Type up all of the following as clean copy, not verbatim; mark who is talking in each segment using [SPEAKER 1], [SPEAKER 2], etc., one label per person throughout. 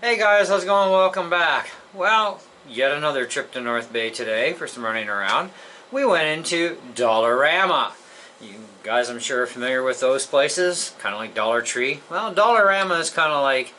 [SPEAKER 1] Hey guys, how's it going? Welcome back. Well, yet another trip to North Bay today for some running around. We went into Dollarama. You guys, I'm sure, are familiar with those places, kind of like Dollar Tree. Well, Dollarama is kind of like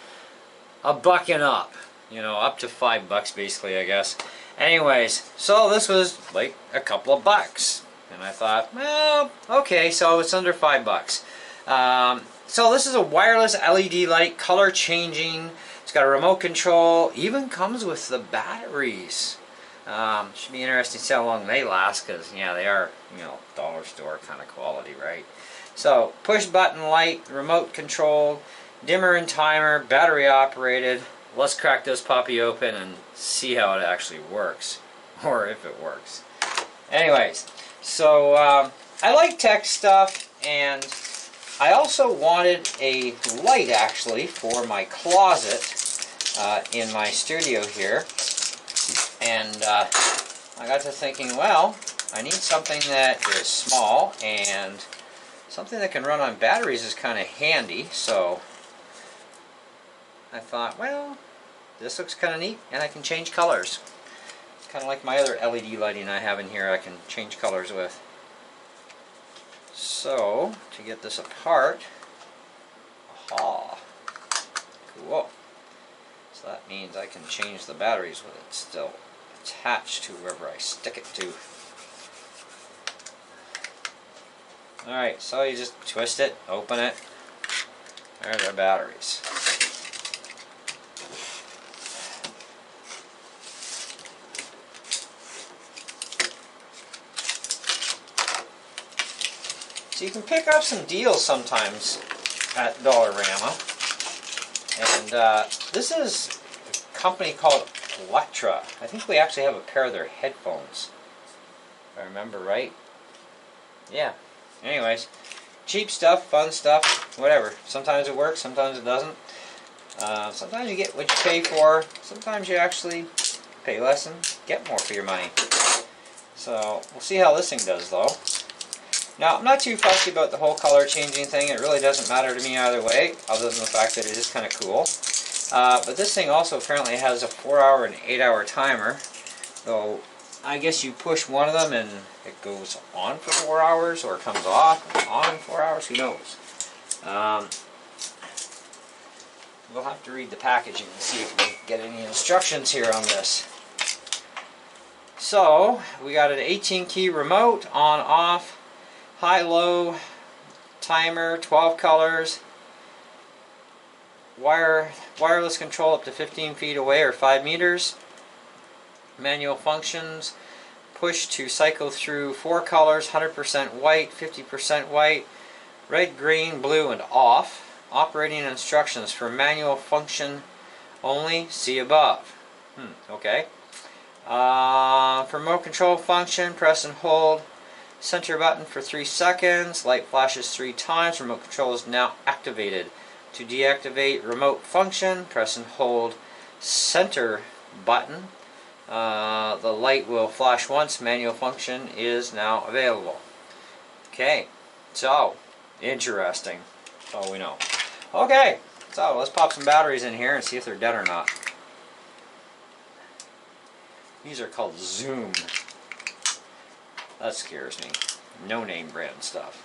[SPEAKER 1] a buck and up, up to $5 basically, I guess. Anyways, so this was like a couple of bucks, and I thought, well, okay, so it's under $5. So this is a wireless LED light, color changing. It's got a remote control, even comes with the batteries. Should be interesting to see how long they last, because yeah, they are, dollar store kind of quality, right? So push button light, remote control, dimmer and timer, battery operated. Let's crack this puppy open and see how it actually works, or if it works. Anyways, so I like tech stuff, and I also wanted a light actually for my closet in my studio here, and I got to thinking, well, I need something that is small, and something that can run on batteries is kind of handy, so I thought, well, this looks kind of neat, and I can change colors. Kind of like my other LED lighting I have in here I can change colors with. So, to get this apart, aha, cool. So that means I can change the batteries with it still attached to wherever I stick it to. Alright, so you just twist it, open it, there's our batteries. So you can pick up some deals sometimes at Dollarama, and this is a company called Electra. I think we actually have a pair of their headphones, if I remember right. Yeah. Anyways, cheap stuff, fun stuff, whatever. Sometimes it works, sometimes it doesn't. Sometimes you get what you pay for. Sometimes you actually pay less and get more for your money. So we'll see how this thing does, though. Now, I'm not too fussy about the whole color changing thing. It really doesn't matter to me either way, other than the fact that it is kind of cool. But this thing also apparently has a 4-hour and 8-hour timer. So I guess you push one of them and it goes on for 4 hours, or it comes off on in 4 hours, who knows. We'll have to read the packaging and see if we get any instructions here on this. So, we got an 18-key remote, on, off, high, low, timer, 12 colors, wireless control up to 15 feet away or 5 meters, manual functions, push to cycle through 4 colors, 100% white, 50% white, red, green, blue, and off. Operating instructions for manual function only, see above. Okay. For remote control function, press and hold center button for 3 seconds. Light flashes 3 times. Remote control is now activated. To deactivate remote function, press and hold center button. The light will flash once. Manual function is now available. Okay, so interesting. That's all we know. Okay, so let's pop some batteries in here and see if they're dead or not. These are called Zoom. That scares me. No name brand stuff.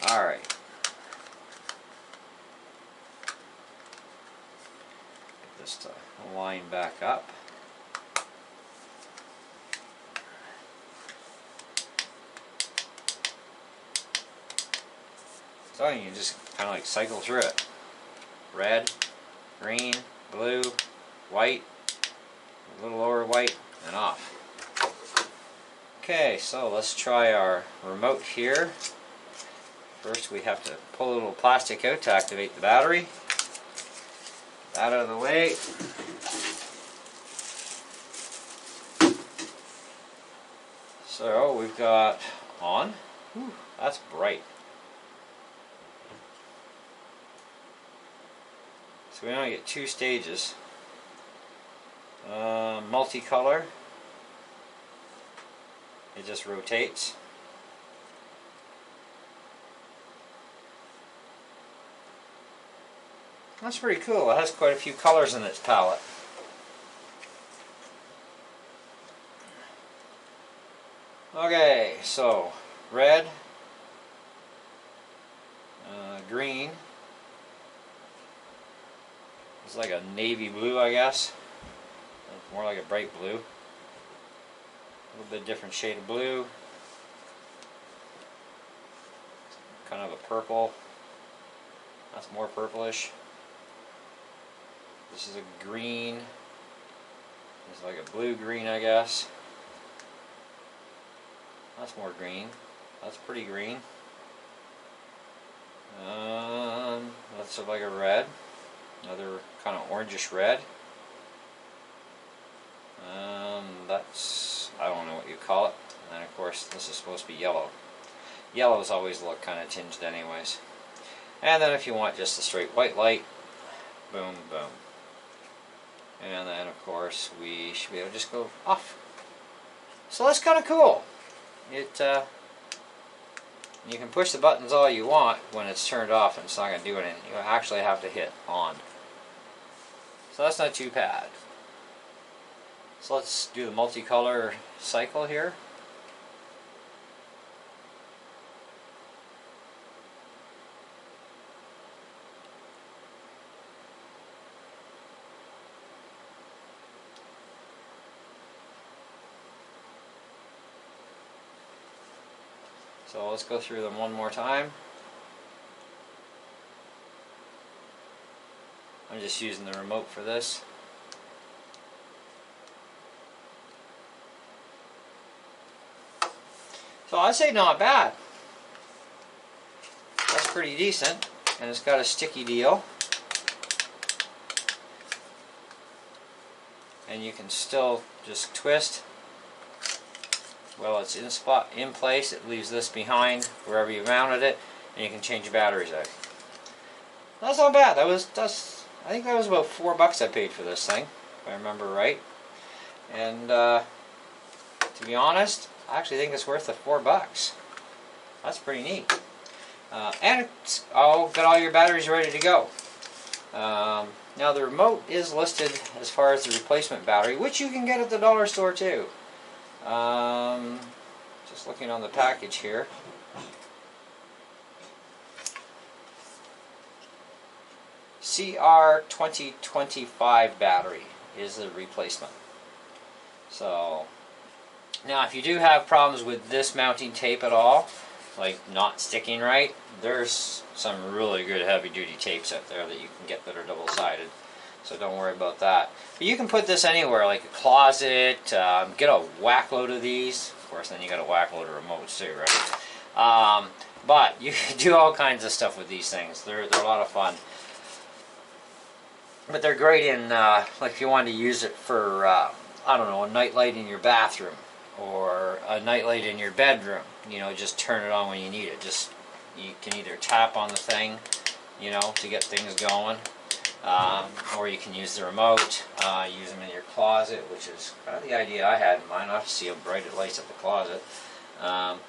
[SPEAKER 1] Alright. Get this to line back up. So you can just kind of like cycle through it. Red, green, blue, white, a little lower white, and off. Okay, so let's try our remote here. First we have to pull a little plastic out to activate the battery. That out of the way. So we've got on. Whew, that's bright. So we only get 2 stages. Multicolor. It just rotates. That's pretty cool. It has quite a few colors in its palette. Okay, so red, green. It's like a navy blue, I guess. More like a bright blue. A little bit different shade of blue. Kind of a purple. That's more purplish. This is a green. It's like a blue-green, I guess. That's more green. That's pretty green. That's like a red. Another kind of orangish red. That's, I don't know what you call it. And then of course this is supposed to be yellow. Yellows always look kind of tinged anyways. And then if you want just a straight white light, boom, boom. And then of course we should be able to just go off. So that's kind of cool. You can push the buttons all you want when it's turned off and it's not going to do anything. You actually have to hit on. So that's not too bad. So let's do the multicolor cycle here. So let's go through them one more time. I'm just using the remote for this. So I'd say not bad. That's pretty decent. And it's got a sticky deal. And you can still just twist. Well, it's in place. It leaves this behind wherever you mounted it, and you can change your batteries out. That's not bad. I think that was about $4 I paid for this thing, if I remember right. And to be honest, I actually think it's worth the $4. That's pretty neat. And it's got all your batteries ready to go. Now the remote is listed as far as the replacement battery, which you can get at the dollar store too. Just looking on the package here. CR 2025 battery is the replacement. So now if you do have problems with this mounting tape at all, like not sticking right, there's some really good heavy duty tapes out there that you can get that are double-sided. So don't worry about that. But you can put this anywhere, like a closet, get a whack load of these. Of course, then you got a whack load of remotes too, right? But you can do all kinds of stuff with these things. They're a lot of fun. But they're great in, like if you wanted to use it for, I don't know, a night light in your bathroom or a night light in your bedroom. You know, just turn it on when you need it. Just, you can either tap on the thing, you know, to get things going. Or you can use the remote, use them in your closet, which is kind of the idea I had in mind. I'll have to see how bright it lights up the closet.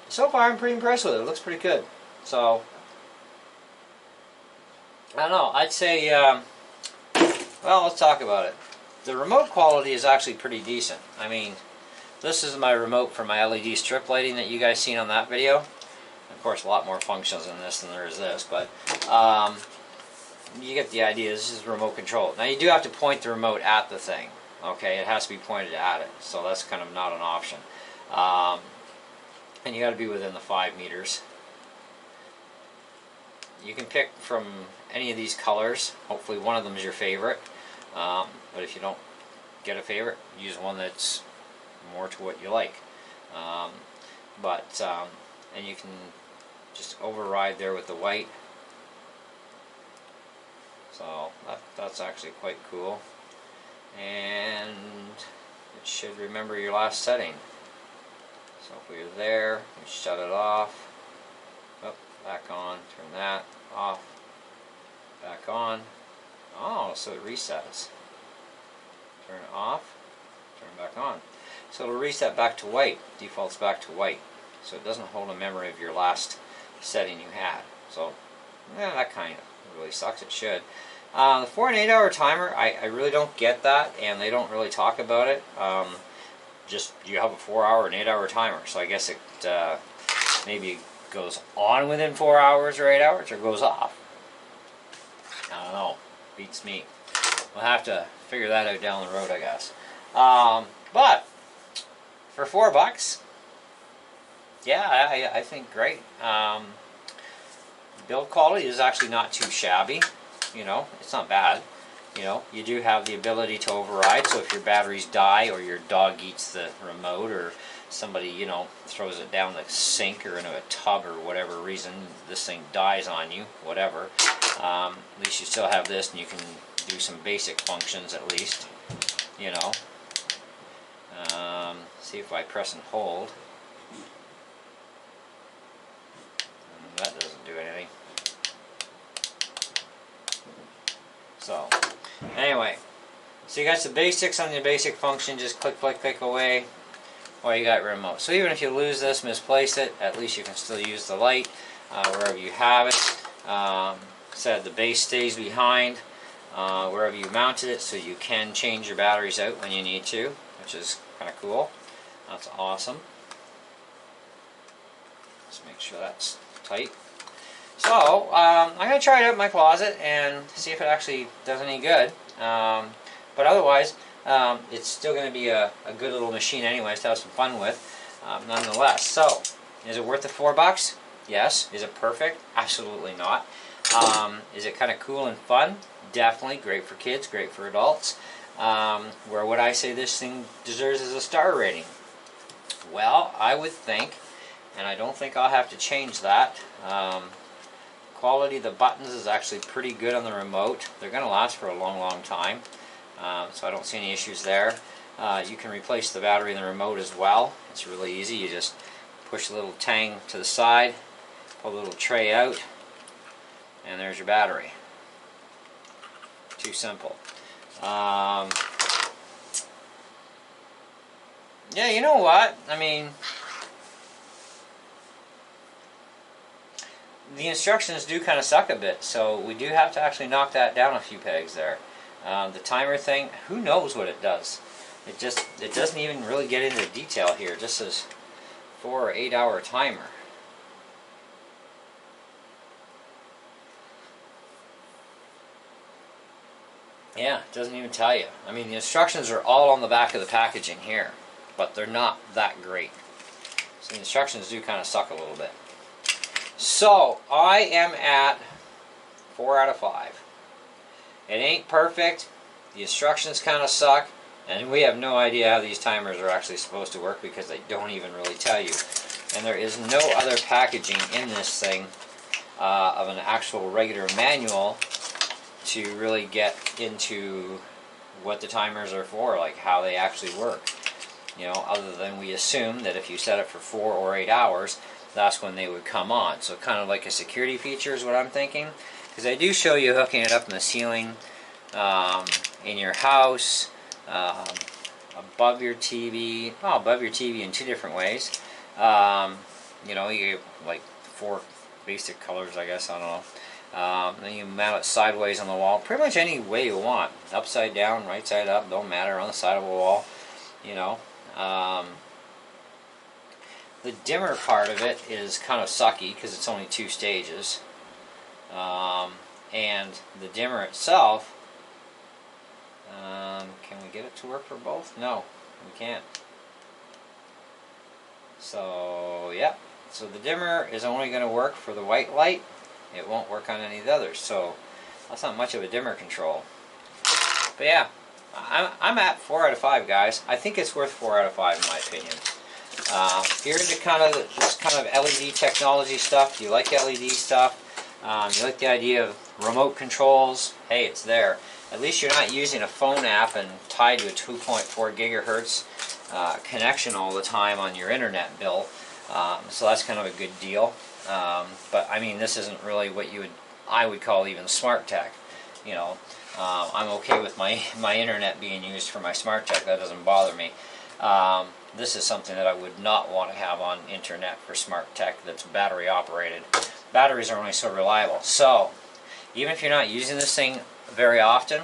[SPEAKER 1] So far I'm pretty impressed with it. It looks pretty good. So, I don't know, I'd say, well, let's talk about it. The remote quality is actually pretty decent. I mean, this is my remote for my LED strip lighting that you guys seen on that video. Of course, a lot more functions in this than there is this, but you get the idea. This is remote control. Now you do have to point the remote at the thing. Okay, it has to be pointed at it, so that's kind of not an option. And you got to be within the 5 meters. You can pick from any of these colors. Hopefully one of them is your favorite. But if you don't get a favorite, use one that's more to what you like. And you can just override there with the white. So that's actually quite cool. And it should remember your last setting. So if we're there, we shut it off. Oh, back on, turn that off. Back on. Oh, so it resets. Turn it off, turn it back on. So it'll reset back to white, defaults back to white. So it doesn't hold a memory of your last setting you had. So, that kind of really sucks, it should. The 4 and 8 hour timer, I really don't get that, and they don't really talk about it. Just you have a 4 hour and 8 hour timer, so I guess it maybe goes on within 4 hours or 8 hours, or goes off. I don't know. Beats me. We'll have to figure that out down the road, I guess. But for $4, yeah, I think great. Build quality is actually not too shabby. You know, it's not bad. You know, you do have the ability to override, so if your batteries die or your dog eats the remote or somebody, you know, throws it down the sink or into a tub or whatever reason, this thing dies on you, whatever, at least you still have this and you can do some basic functions at least, you know. See if I press and hold. That doesn't do anything. So, anyway, so you got the basics on the basic function, just click, click, click away, or you got remote. So even if you lose this, misplace it, at least you can still use the light wherever you have it. Said the base stays behind wherever you mounted it, so you can change your batteries out when you need to, which is kind of cool. That's awesome. Just make sure that's tight. So, I'm going to try it out in my closet and see if it actually does any good. But otherwise, it's still going to be a good little machine anyways to have some fun with, nonetheless. So, is it worth the $4? Yes. Is it perfect? Absolutely not. Is it kind of cool and fun? Definitely. Great for kids, great for adults. Where would I say this thing deserves as a star rating? Well, I would think, and I don't think I'll have to change that. Quality of the buttons is actually pretty good on the remote. They're going to last for a long, long time, so I don't see any issues there. You can replace the battery in the remote as well. It's really easy. You just push the little tang to the side, pull the little tray out, and there's your battery. Too simple. Yeah, you know what? I mean, the instructions do kind of suck a bit, so we do have to actually knock that down a few pegs there. The timer thing, who knows what it does? It doesn't even really get into detail here. It just says 4 or 8 hour timer. Yeah, it doesn't even tell you. I mean, the instructions are all on the back of the packaging here, but they're not that great. So the instructions do kind of suck a little bit. So, I am at 4 out of 5. It ain't perfect, the instructions kind of suck, and we have no idea how these timers are actually supposed to work because they don't even really tell you. And there is no other packaging in this thing of an actual regular manual to really get into what the timers are for, like how they actually work. You know, other than we assume that if you set it for 4 or 8 hours, that's when they would come on. So kind of like a security feature is what I'm thinking. Because they do show you hooking it up in the ceiling, in your house, above your TV. Well, above your TV in 2 different ways. You know, you get like 4 basic colors, I guess, I don't know. Then you mount it sideways on the wall, pretty much any way you want. Upside down, right side up, don't matter, on the side of a wall, you know. The dimmer part of it is kind of sucky because it's only 2 stages. And the dimmer itself, can we get it to work for both? No, we can't. So, yeah. So the dimmer is only going to work for the white light. It won't work on any of the others. So that's not much of a dimmer control. But yeah, I'm at 4 out of 5, guys. I think it's worth 4 out of 5 in my opinion. If you're into this kind of LED technology stuff, you like LED stuff, you like the idea of remote controls, hey, it's there. At least you're not using a phone app and tied to a 2.4 gigahertz connection all the time on your internet bill. So that's kind of a good deal. But I mean, this isn't really what I would call even smart tech. You know, I'm okay with my internet being used for my smart tech. That doesn't bother me. This is something that I would not want to have on internet for smart tech that's battery operated. Batteries are only so reliable. So, even if you're not using this thing very often,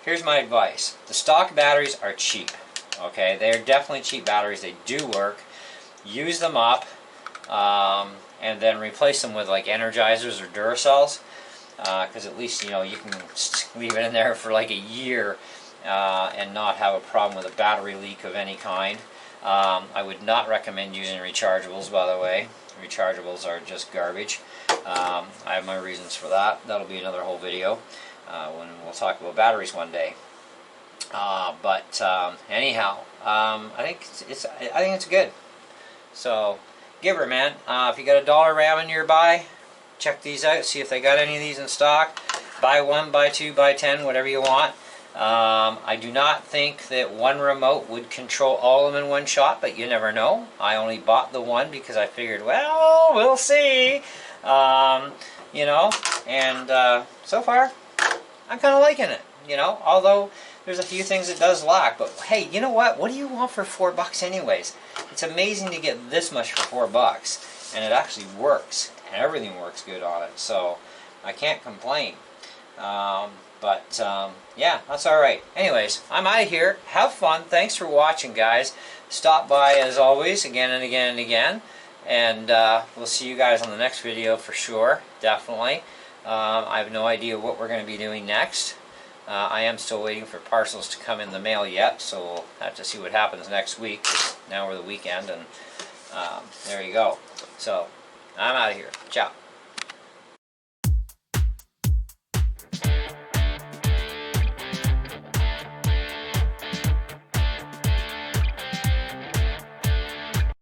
[SPEAKER 1] here's my advice. The stock batteries are cheap. Okay, they're definitely cheap batteries. They do work. Use them up, and then replace them with like Energizers or Duracells, because at least you know you can leave it in there for like a year and not have a problem with a battery leak of any kind. I would not recommend using rechargeables, by the way. Rechargeables are just garbage. I have my reasons for that. That'll be another whole video when we'll talk about batteries one day. Anyhow, I think it's good. So, give her, man. If you got a Dollarama nearby, check these out. See if they got any of these in stock. Buy one, buy two, buy 10, whatever you want. I do not think that one remote would control all of them in one shot, but you never know. I only bought the one because I figured, well, we'll see. You know, and so far, I'm kind of liking it. You know, although there's a few things it does lack. But hey, you know what? What do you want for $4 anyways? It's amazing to get this much for $4, and it actually works, and everything works good on it. So I can't complain. Yeah, that's all right. Anyways, I'm out of here. Have fun. Thanks for watching, guys. Stop by as always, again and again and again. And we'll see you guys on the next video for sure, definitely. I have no idea what we're going to be doing next. I am still waiting for parcels to come in the mail yet, so we'll have to see what happens next week. Now we're the weekend, and there you go. So, I'm out of here. Ciao.